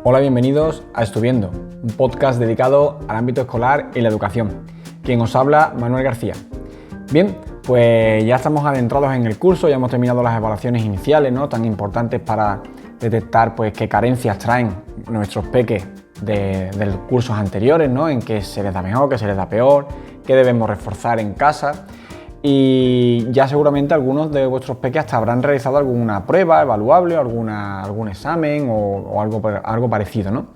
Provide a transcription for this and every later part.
Hola, bienvenidos a Estuviendo, un podcast dedicado al ámbito escolar y la educación. Quien os habla, Manuel García. Bien, pues ya estamos adentrados en el curso, ya hemos terminado las evaluaciones iniciales, ¿no? Tan importantes para detectar pues, qué carencias traen nuestros peques de los cursos anteriores, ¿no? En qué se les da mejor, qué se les da peor, qué debemos reforzar en casa. Y ya seguramente algunos de vuestros peques hasta habrán realizado alguna prueba evaluable, algún examen o algo parecido, ¿no?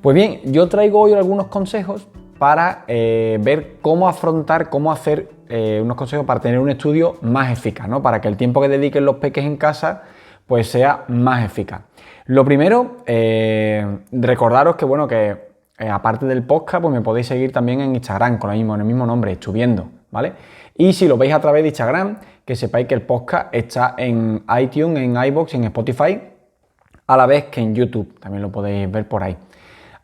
Pues bien, yo traigo hoy algunos consejos para ver cómo afrontar, cómo hacer unos consejos para tener un estudio más eficaz, ¿no? Para que el tiempo que dediquen los peques en casa pues sea más eficaz. Lo primero, recordaros que, bueno, aparte del podcast, pues me podéis seguir también en Instagram con el mismo nombre, Estuviendo, ¿vale? Y si lo veis a través de Instagram, que sepáis que el podcast está en iTunes, en iVoox, en Spotify, a la vez que en YouTube, también lo podéis ver por ahí.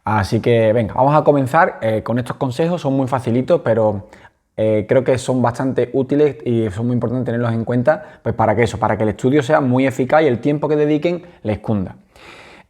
Así que venga, vamos a comenzar con estos consejos, son muy facilitos, pero creo que son bastante útiles y son muy importantes tenerlos en cuenta, pues para que el estudio sea muy eficaz y el tiempo que dediquen les cunda.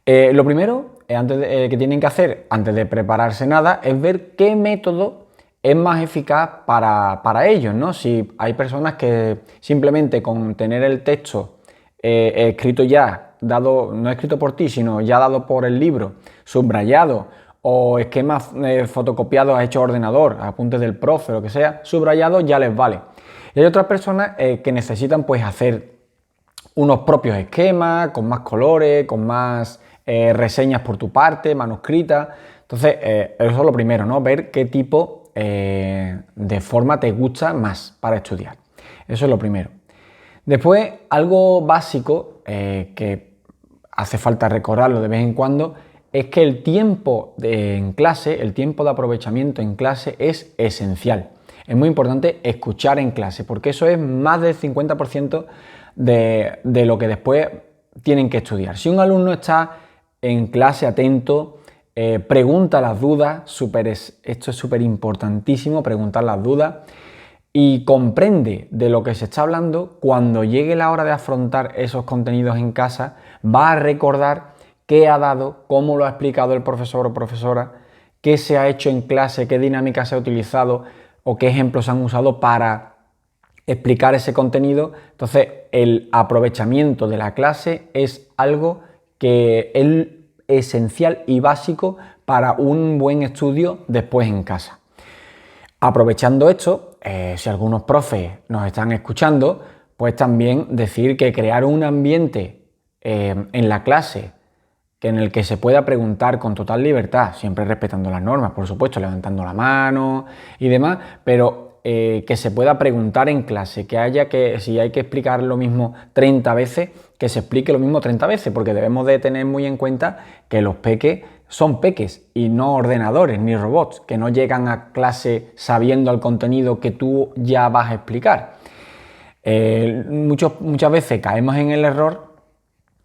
Lo primero que tienen que hacer antes de prepararse nada es ver qué método es más eficaz para ellos, ¿no? Si hay personas que simplemente con tener el texto escrito ya, no escrito por ti, sino ya dado por el libro, subrayado, o esquemas fotocopiados hechos a ordenador, apuntes del profe, lo que sea, subrayado, ya les vale. Y hay otras personas que necesitan pues hacer unos propios esquemas, con más colores, con más reseñas por tu parte, manuscritas. Entonces, eso es lo primero, ¿no? Ver qué tipo de forma te gusta más para estudiar. Eso es lo primero. Después, algo básico que hace falta recordarlo de vez en cuando, es que el tiempo en clase, el tiempo de aprovechamiento en clase es esencial. Es muy importante escuchar en clase, porque eso es más del 50% de lo que después tienen que estudiar. Si un alumno está en clase atento, pregunta las dudas, esto es súper importantísimo, preguntar las dudas, y comprende de lo que se está hablando, cuando llegue la hora de afrontar esos contenidos en casa, va a recordar qué ha dado, cómo lo ha explicado el profesor o profesora, qué se ha hecho en clase, qué dinámica se ha utilizado o qué ejemplos se han usado para explicar ese contenido. Entonces, el aprovechamiento de la clase es algo que es esencial y básico para un buen estudio después en casa. Aprovechando esto, si algunos profes nos están escuchando, pues también decir que crear un ambiente en la clase en el que se pueda preguntar con total libertad, siempre respetando las normas, por supuesto, levantando la mano y demás, pero que se pueda preguntar en clase, si hay que explicar lo mismo 30 veces, que se explique lo mismo 30 veces, porque debemos de tener muy en cuenta que los peques son peques y no ordenadores ni robots, que no llegan a clase sabiendo el contenido que tú ya vas a explicar. Muchas veces caemos en el error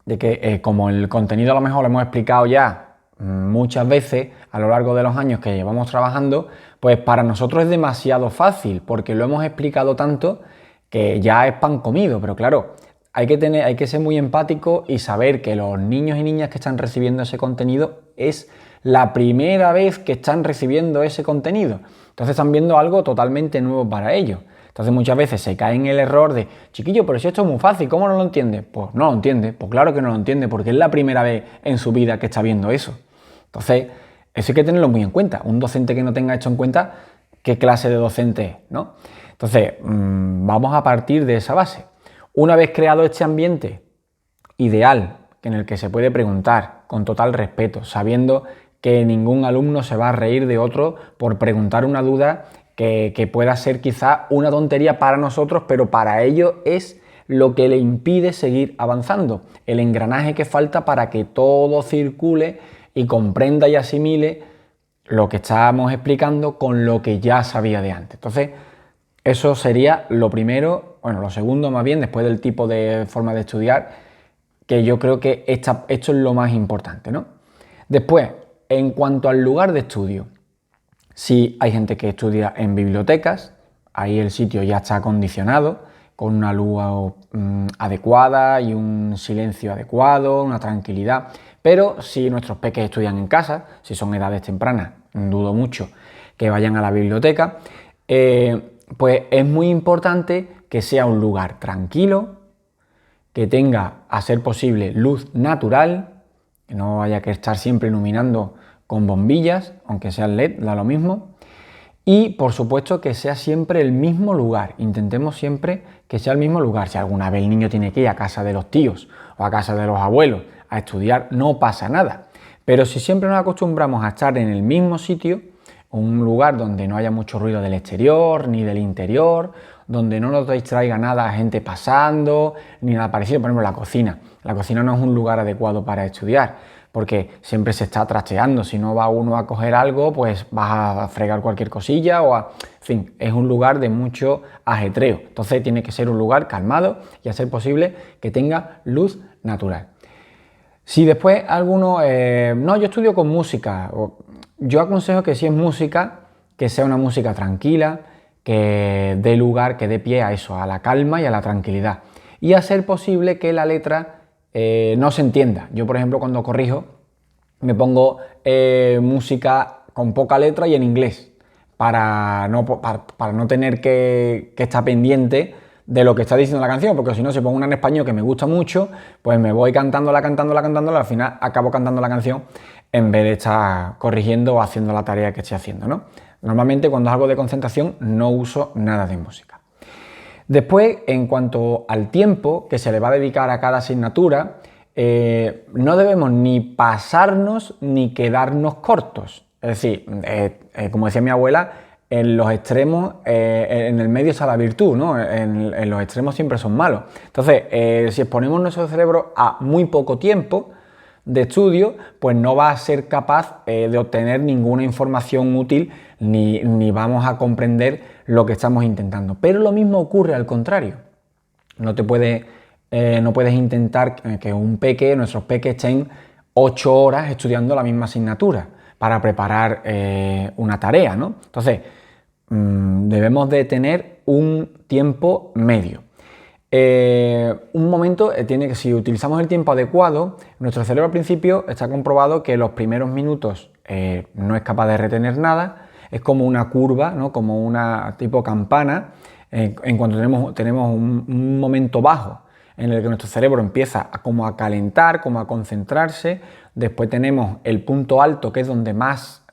de que como el contenido a lo mejor lo hemos explicado ya muchas veces a lo largo de los años que llevamos trabajando, pues para nosotros es demasiado fácil porque lo hemos explicado tanto que ya es pan comido, pero claro, hay que ser muy empático y saber que los niños y niñas que están recibiendo ese contenido es la primera vez que están recibiendo ese contenido. Entonces están viendo algo totalmente nuevo para ellos. Entonces muchas veces se cae en el error de, chiquillo, pero si esto es muy fácil, ¿cómo no lo entiende? Pues no lo entiende, pues claro que no lo entiende, porque es la primera vez en su vida que está viendo eso. Entonces, eso hay que tenerlo muy en cuenta. Un docente que no tenga esto en cuenta, ¿qué clase de docente es, no? Entonces, vamos a partir de esa base. Una vez creado este ambiente ideal, en el que se puede preguntar con total respeto, sabiendo que ningún alumno se va a reír de otro por preguntar una duda que pueda ser quizá una tontería para nosotros, pero para ellos es lo que le impide seguir avanzando, el engranaje que falta para que todo circule y comprenda y asimile lo que estábamos explicando con lo que ya sabía de antes. Entonces, eso sería lo primero, lo segundo más bien, después del tipo de forma de estudiar, que yo creo que esto es lo más importante, ¿no? Después, en cuanto al lugar de estudio, si hay gente que estudia en bibliotecas, ahí el sitio ya está acondicionado, con una luz adecuada y un silencio adecuado, una tranquilidad. Pero si nuestros peques estudian en casa, si son edades tempranas, dudo mucho que vayan a la biblioteca, pues es muy importante que sea un lugar tranquilo, que tenga, a ser posible, luz natural, que no haya que estar siempre iluminando con bombillas, aunque sean LED, da lo mismo. Y, por supuesto, que sea siempre el mismo lugar. Intentemos siempre que sea el mismo lugar. Si alguna vez el niño tiene que ir a casa de los tíos o a casa de los abuelos a estudiar, no pasa nada. Pero si siempre nos acostumbramos a estar en el mismo sitio, un lugar donde no haya mucho ruido del exterior ni del interior, donde no nos distraiga nada, gente pasando, ni nada parecido, por ejemplo, la cocina. La cocina no es un lugar adecuado para estudiar, porque siempre se está trasteando. Si no va uno a coger algo, pues vas a fregar cualquier cosilla en fin, es un lugar de mucho ajetreo. Entonces tiene que ser un lugar calmado y a ser posible que tenga luz natural. Si después alguno, no, yo estudio con música, yo aconsejo que si es música, que sea una música tranquila, que dé lugar, que dé pie a eso, a la calma y a la tranquilidad. Y a ser posible que la letra no se entienda. Yo, por ejemplo, cuando corrijo, me pongo música con poca letra y en inglés, para no tener que estar pendiente de lo que está diciendo la canción, porque si no, si pongo una en español que me gusta mucho, pues me voy cantándola, al final acabo cantando la canción en vez de estar corrigiendo o haciendo la tarea que estoy haciendo, ¿no? Normalmente cuando es algo de concentración no uso nada de música. Después, en cuanto al tiempo que se le va a dedicar a cada asignatura, no debemos ni pasarnos ni quedarnos cortos. Es decir, como decía mi abuela, en los extremos, en el medio está la virtud, ¿no? En los extremos siempre son malos. Entonces, si exponemos nuestro cerebro a muy poco tiempo de estudio, pues no va a ser capaz de obtener ninguna información útil ni vamos a comprender lo que estamos intentando. Pero lo mismo ocurre al contrario. No puedes intentar que nuestros peques estén 8 horas estudiando la misma asignatura para preparar una tarea, ¿no? Entonces, debemos de tener un tiempo medio. Un momento si utilizamos el tiempo adecuado, nuestro cerebro al principio está comprobado que los primeros minutos no es capaz de retener nada, es como una curva, ¿no? Como una tipo campana, en cuanto tenemos un momento bajo en el que nuestro cerebro empieza como a calentar, como a concentrarse. Después tenemos el punto alto, que es donde más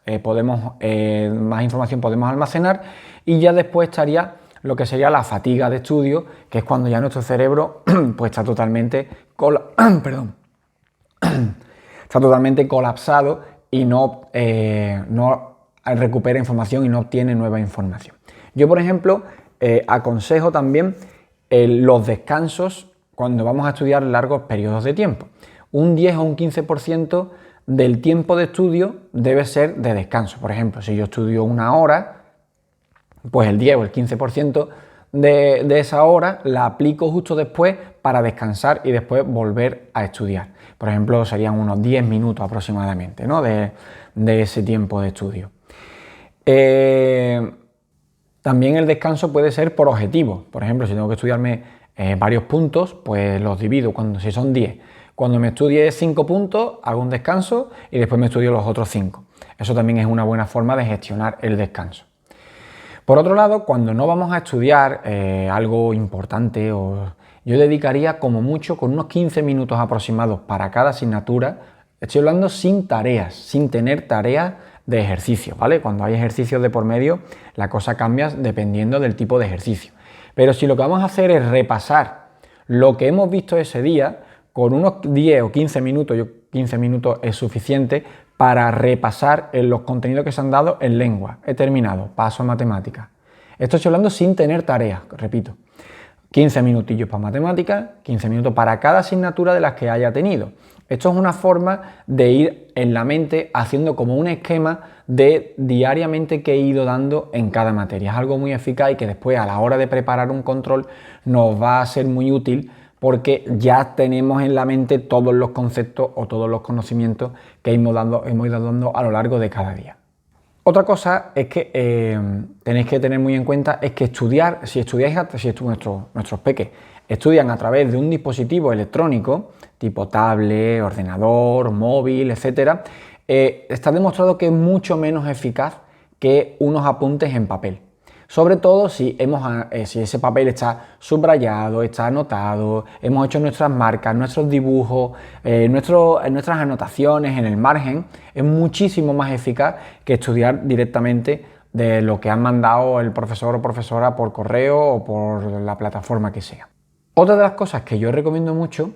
información podemos almacenar, y ya después estaría lo que sería la fatiga de estudio, que es cuando ya nuestro cerebro pues está totalmente está totalmente colapsado y no recupera información y no obtiene nueva información. Yo, por ejemplo, aconsejo también los descansos cuando vamos a estudiar largos periodos de tiempo. Un 10 o un 15% del tiempo de estudio debe ser de descanso. Por ejemplo, si yo estudio 1 hora, pues el 10 o el 15% de esa hora la aplico justo después para descansar y después volver a estudiar. Por ejemplo, serían unos 10 minutos aproximadamente, ¿no? de ese tiempo de estudio. También el descanso puede ser por objetivos. Por ejemplo, si tengo que estudiarme varios puntos, pues los divido. Si son 10, cuando me estudie 5 puntos, hago un descanso y después me estudio los otros 5. Eso también es una buena forma de gestionar el descanso. Por otro lado, cuando no vamos a estudiar algo importante, yo dedicaría como mucho con unos 15 minutos aproximados para cada asignatura. Estoy hablando sin tareas, sin tener tareas de ejercicio, ¿vale? Cuando hay ejercicios de por medio, la cosa cambia dependiendo del tipo de ejercicio. Pero si lo que vamos a hacer es repasar lo que hemos visto ese día, con unos 10 o 15 minutos, 15 minutos es suficiente para repasar los contenidos que se han dado en lengua. He terminado, paso a matemáticas. Esto estoy hablando sin tener tareas, repito. 15 minutillos para matemáticas, 15 minutos para cada asignatura de las que haya tenido. Esto es una forma de ir en la mente haciendo como un esquema de diariamente que he ido dando en cada materia. Es algo muy eficaz y que después a la hora de preparar un control nos va a ser muy útil porque ya tenemos en la mente todos los conceptos o todos los conocimientos que hemos ido dando a lo largo de cada día. Otra cosa es que tenéis que tener muy en cuenta es que estudiar, si nuestros peques estudian a través de un dispositivo electrónico, tipo tablet, ordenador, móvil, etcétera, está demostrado que es mucho menos eficaz que unos apuntes en papel. Sobre todo si ese papel está subrayado, está anotado, hemos hecho nuestras marcas, nuestros dibujos, nuestras anotaciones en el margen, es muchísimo más eficaz que estudiar directamente de lo que han mandado el profesor o profesora por correo o por la plataforma que sea. Otra de las cosas que yo recomiendo mucho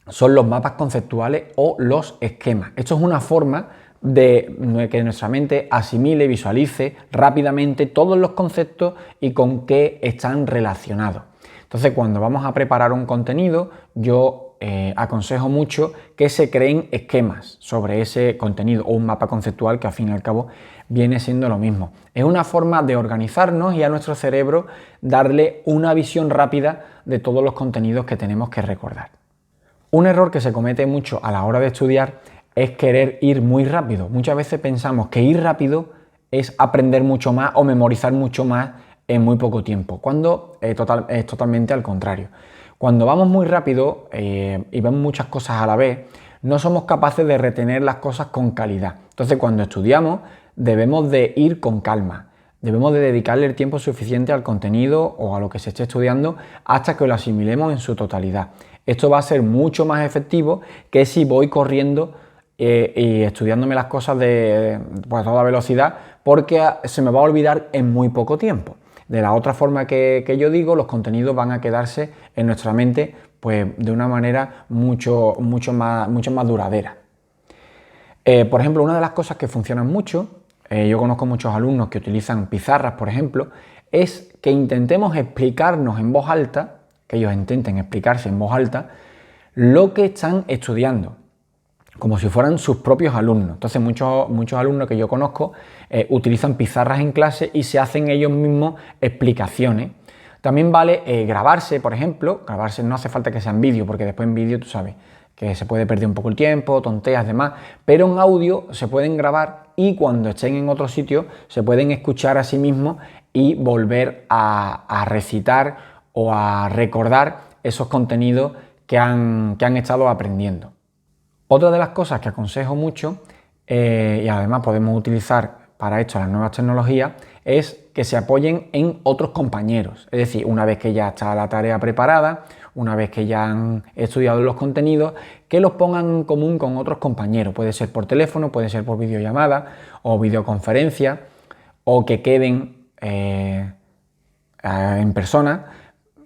son los mapas conceptuales o los esquemas. Esto es una forma de que nuestra mente asimile, visualice rápidamente todos los conceptos y con qué están relacionados. Entonces, cuando vamos a preparar un contenido, yo aconsejo mucho que se creen esquemas sobre ese contenido o un mapa conceptual que al fin y al cabo viene siendo lo mismo. Es una forma de organizarnos y a nuestro cerebro darle una visión rápida de todos los contenidos que tenemos que recordar. Un error que se comete mucho a la hora de estudiar es querer ir muy rápido. Muchas veces pensamos que ir rápido es aprender mucho más o memorizar mucho más en muy poco tiempo, cuando es totalmente al contrario. Cuando vamos muy rápido y vemos muchas cosas a la vez, no somos capaces de retener las cosas con calidad. Entonces, cuando estudiamos, debemos de ir con calma. Debemos de dedicarle el tiempo suficiente al contenido o a lo que se esté estudiando hasta que lo asimilemos en su totalidad. Esto va a ser mucho más efectivo que si voy corriendo y estudiándome las cosas a toda velocidad, porque se me va a olvidar en muy poco tiempo. De la otra forma que yo digo, los contenidos van a quedarse en nuestra mente pues, de una manera mucho más duradera. Por ejemplo, una de las cosas que funcionan mucho, yo conozco muchos alumnos que utilizan pizarras, por ejemplo, es que intentemos explicarnos en voz alta, que ellos intenten explicarse en voz alta, lo que están estudiando, como si fueran sus propios alumnos. Entonces muchos alumnos que yo conozco utilizan pizarras en clase y se hacen ellos mismos explicaciones. También vale grabarse, por ejemplo. Grabarse no hace falta que sea en vídeo, porque después en vídeo tú sabes que se puede perder un poco el tiempo, tonteas, demás, pero en audio se pueden grabar y cuando estén en otro sitio se pueden escuchar a sí mismos y volver a recitar o a recordar esos contenidos que han estado aprendiendo. Otra de las cosas que aconsejo mucho, y además podemos utilizar para esto las nuevas tecnologías, es que se apoyen en otros compañeros. Es decir, una vez que ya está la tarea preparada, una vez que ya han estudiado los contenidos, que los pongan en común con otros compañeros. Puede ser por teléfono, puede ser por videollamada o videoconferencia, o que queden en persona.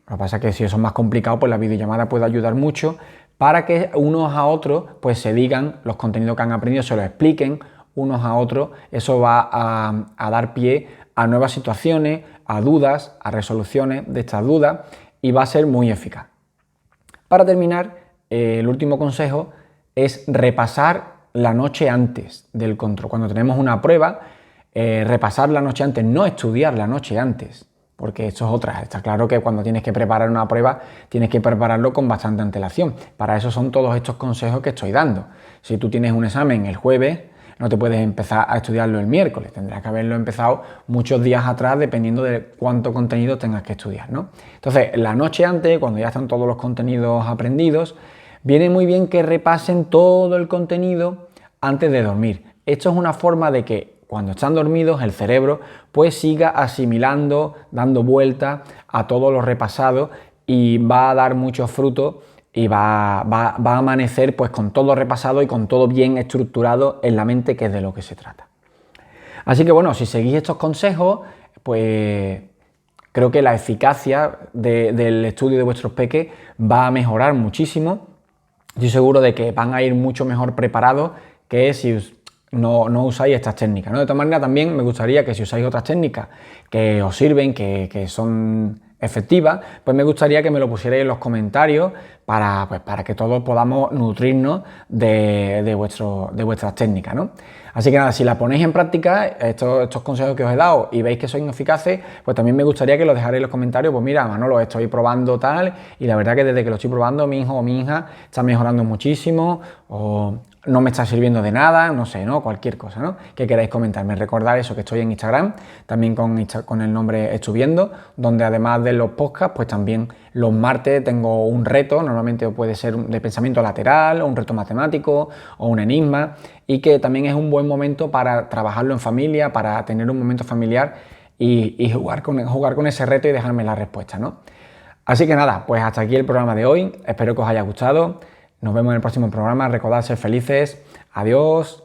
Lo que pasa es que si eso es más complicado, pues la videollamada puede ayudar mucho para que unos a otros pues se digan los contenidos que han aprendido, se los expliquen unos a otros. Eso va a dar pie a nuevas situaciones, a dudas, a resoluciones de estas dudas y va a ser muy eficaz. Para terminar, el último consejo es repasar la noche antes del control. Cuando tenemos una prueba, repasar la noche antes, no estudiar la noche antes, porque eso es otra. Está claro que cuando tienes que preparar una prueba, tienes que prepararlo con bastante antelación. Para eso son todos estos consejos que estoy dando. Si tú tienes un examen el jueves, no te puedes empezar a estudiarlo el miércoles. Tendrás que haberlo empezado muchos días atrás, dependiendo de cuánto contenido tengas que estudiar, ¿no? Entonces, la noche antes, cuando ya están todos los contenidos aprendidos, viene muy bien que repasen todo el contenido antes de dormir. Esto es una forma de que cuando están dormidos el cerebro pues siga asimilando, dando vueltas a todo lo repasado y va a dar muchos frutos y va a amanecer pues con todo repasado y con todo bien estructurado en la mente, que es de lo que se trata. Así que bueno, si seguís estos consejos, pues creo que la eficacia del estudio de vuestros peques va a mejorar muchísimo. Estoy seguro de que van a ir mucho mejor preparados que si no usáis estas técnicas, ¿no? De todas maneras, también me gustaría que si usáis otras técnicas que os sirven, que son efectivas, pues me gustaría que me lo pusierais en los comentarios para que todos podamos nutrirnos de vuestras técnicas, ¿no? Así que nada, si las ponéis en práctica, estos consejos que os he dado y veis que son eficaces, pues también me gustaría que los dejarais en los comentarios. Pues mira, Manolo, estoy probando tal y la verdad que desde que lo estoy probando mi hijo o mi hija está mejorando muchísimo, o no me está sirviendo de nada, no sé, ¿no? Cualquier cosa, ¿no? Que queráis comentarme. Recordad eso, que estoy en Instagram, también con el nombre Estuviendo, donde además de los podcasts, pues también los martes tengo un reto, normalmente puede ser de pensamiento lateral, o un reto matemático, o un enigma, y que también es un buen momento para trabajarlo en familia, para tener un momento familiar y jugar con ese reto y dejarme la respuesta, ¿no? Así que nada, pues hasta aquí el programa de hoy, espero que os haya gustado. Nos vemos en el próximo programa. Recordad ser felices. Adiós.